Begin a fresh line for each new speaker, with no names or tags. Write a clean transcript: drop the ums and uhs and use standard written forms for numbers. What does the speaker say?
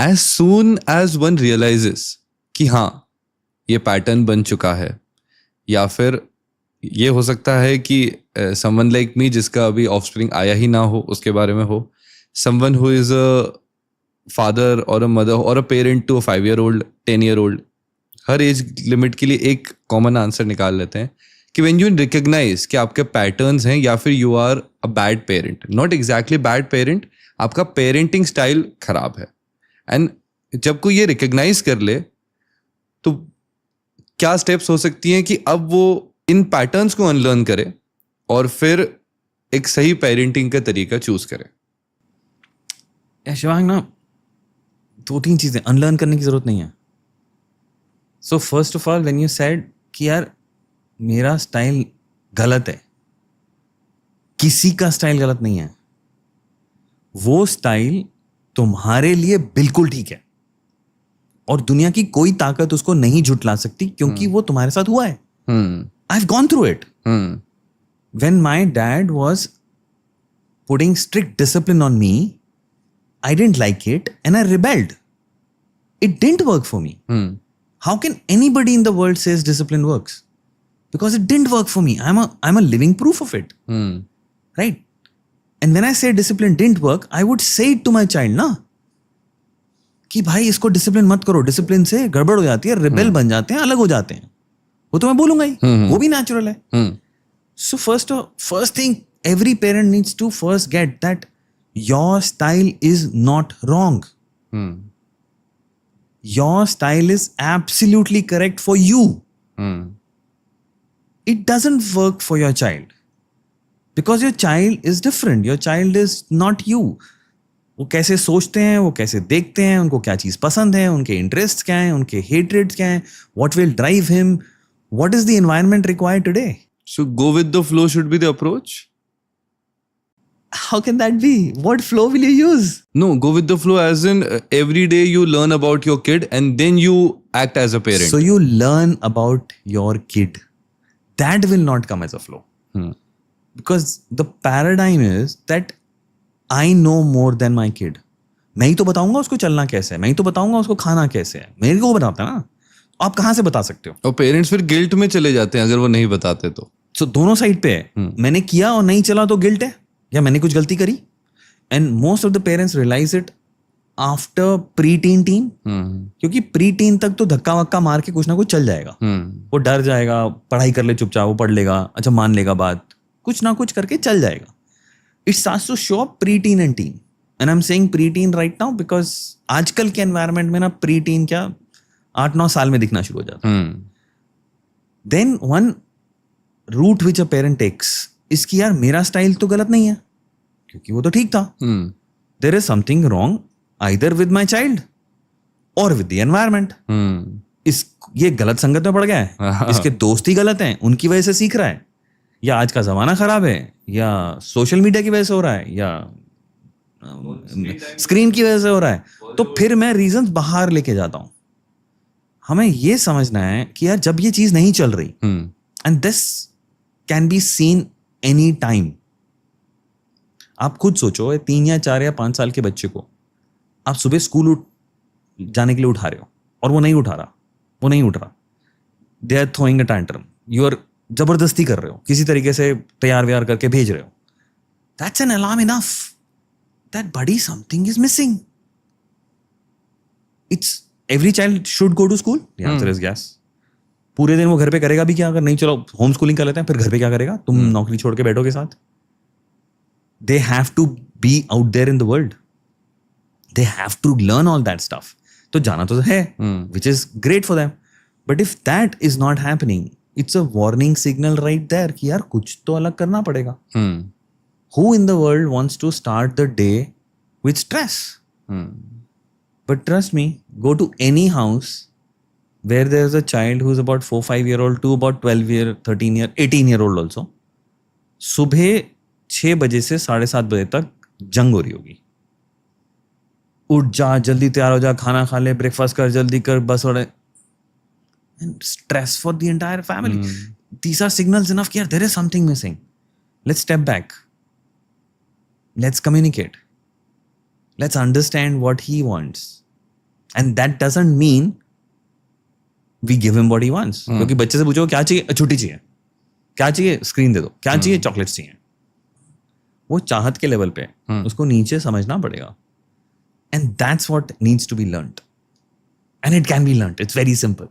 As soon as one realises कि हाँ ये पैटर्न बन चुका है, या फिर ये हो सकता है कि समवन लाइक मी जिसका अभी ऑफस्प्रिंग आया ही ना हो उसके बारे में हो, someone who is a father और अ मदर और a parent to a 5-year-old 10-year-old, हर एज लिमिट के लिए एक कॉमन आंसर निकाल लेते हैं कि व्हेन यू रिकग्नाइज कि आपके पैटर्न्स हैं या फिर you are a bad parent, not exactly bad parent, आपका पेरेंटिंग स्टाइल खराब है। एंड जब कोई ये रिकग्नाइज कर ले तो क्या स्टेप्स हो सकती हैं कि अब वो इन पैटर्न्स को अनलर्न करे और फिर एक सही पेरेंटिंग का तरीका चूज करे।
शिवांग ना 2-3 चीजें अनलर्न करने की जरूरत नहीं है। So first of all when you said कि यार मेरा स्टाइल गलत है, किसी का स्टाइल गलत नहीं है, वो स्टाइल तुम्हारे लिए बिल्कुल ठीक है और दुनिया की कोई ताकत उसको नहीं झुटला सकती क्योंकि वो तुम्हारे साथ हुआ है। I have gone through it. When my dad was putting strict discipline on me, I didn't like it and I rebelled. It didn't work for me. How can anybody in the world says discipline works? Because it didn't work for me. I'm a living proof of it. Right? And when I say discipline didn't work, I would say it to my child, ना कि भाई इसको discipline मत करो, discipline से गड़बड़ हो जाती है, रिबेल बन जाते हैं, अलग हो जाते हैं। वो तो मैं बोलूंगा ही, वो भी नेचुरल है। So first thing every parent needs to first get that your style is not wrong. Your style is absolutely correct for you. It doesn't work for your child because your child is different. Your child is not you. वो कैसे सोचते हैं, वो कैसे देखते हैं, उनको क्या चीज पसंद है, उनके इंटरेस्ट क्या हैं, उनके हेट्रेड्स क्या हैं, what will drive him, what is the environment required today.
So go with the flow should be the approach.
How can that be? What flow will you use?
No, go with the flow as in every day you learn about your kid and then you act as a parent.
So you learn about your kid. That will not come as a flow. Because the paradigm is that I know more than my kid. मैं ही तो बताऊंगा उसको चलना कैसे है, मैं ही तो बताऊंगा उसको खाना कैसे है, मेरे को बताता है ना। आप कहाँ से बता सकते हो?
और पेरेंट्स फिर गिल्ट में चले जाते हैं अगर वो नहीं बताते तो।
So दोनों साइड पे है। मैंने किया और नहीं चला तो गिल्ट है, या मैंने कुछ गलती करी। And most of the parents realise it after pre teen teen, क्योंकि प्री टीन तक तो धक्का वक्का मार के कुछ ना कुछ चल जाएगा। वो डर जाएगा, पढ़ाई कर ले चुपचाप, वो पढ़ लेगा, अच्छा मान लेगा बात, कुछ ना कुछ करके चल जाएगा। It starts to show up pre teen and teen, and I am saying pre teen right now because आजकल के एनवायरमेंट में ना प्री टीन क्या 8-9 साल में दिखना शुरू हो जाता है। Then one route which a parent takes इसकी, यार मेरा स्टाइल तो गलत नहीं है क्योंकि वो तो ठीक था। There is something wrong either with my child और विद द एनवायरमेंट। ये गलत संगत में पड़ गया है, इसके दोस्त ही गलत हैं, उनकी वजह से सीख रहा है, या आज का जमाना खराब है, या सोशल मीडिया की वजह से हो रहा है, या स्क्रीन की वजह से हो रहा है। तो फिर मैं रीजंस बाहर लेके जाता हूं। हमें ये समझना है कि यार जब ये चीज नहीं चल रही, and this can be seen any time. आप खुद सोचो, 3 या 4 या 5 साल के बच्चे को आप सुबह स्कूल जाने के लिए उठा रहे हो और वो नहीं उठ रहा, they are throwing a tantrum, you are जबरदस्ती कर रहे हो, किसी तरीके से तैयार व्यार करके भेज रहे हो। That's an alarm enough that buddy something is missing. It's every child should go to school, the answer is yes. पूरे दिन वो घर पे करेगा भी क्या? अगर नहीं चलो होम स्कूलिंग कर लेते हैं, फिर घर पे क्या करेगा? तुम नौकरी छोड़ के बैठोगे साथ? They have to be out there in the world. They have to learn all that stuff. तो जाना तो है, which is great for them. But if that is not happening, it's a warning signal right there कि यार कुछ तो अलग करना पड़ेगा. Who in the world wants to start the day with stress? But trust me, go to any house where there's a child who's about 4-5-year-old to about 18-year-old also. सुबह 6 बजे से 7:30 बजे तक जंग हो रही होगी। उठ जा, जल्दी तैयार हो जा, खाना खा ले, ब्रेकफास्ट कर, जल्दी कर, बस और stress for the entire family. These are signals enough कि यार there is something missing. Let's step back, let's communicate, let's understand what he wants, and that doesn't mean we give him what he wants. क्योंकि बच्चे से पूछो क्या चाहिए, छुट्टी चाहिए. क्या चाहिए, स्क्रीन दे दो. क्या चाहिए, चॉकलेट्स चाहिए. वो चाहत के लेवल पे उसको नीचे समझना पड़ेगा. And that's what needs to be learned. And it can be learned. It's very simple.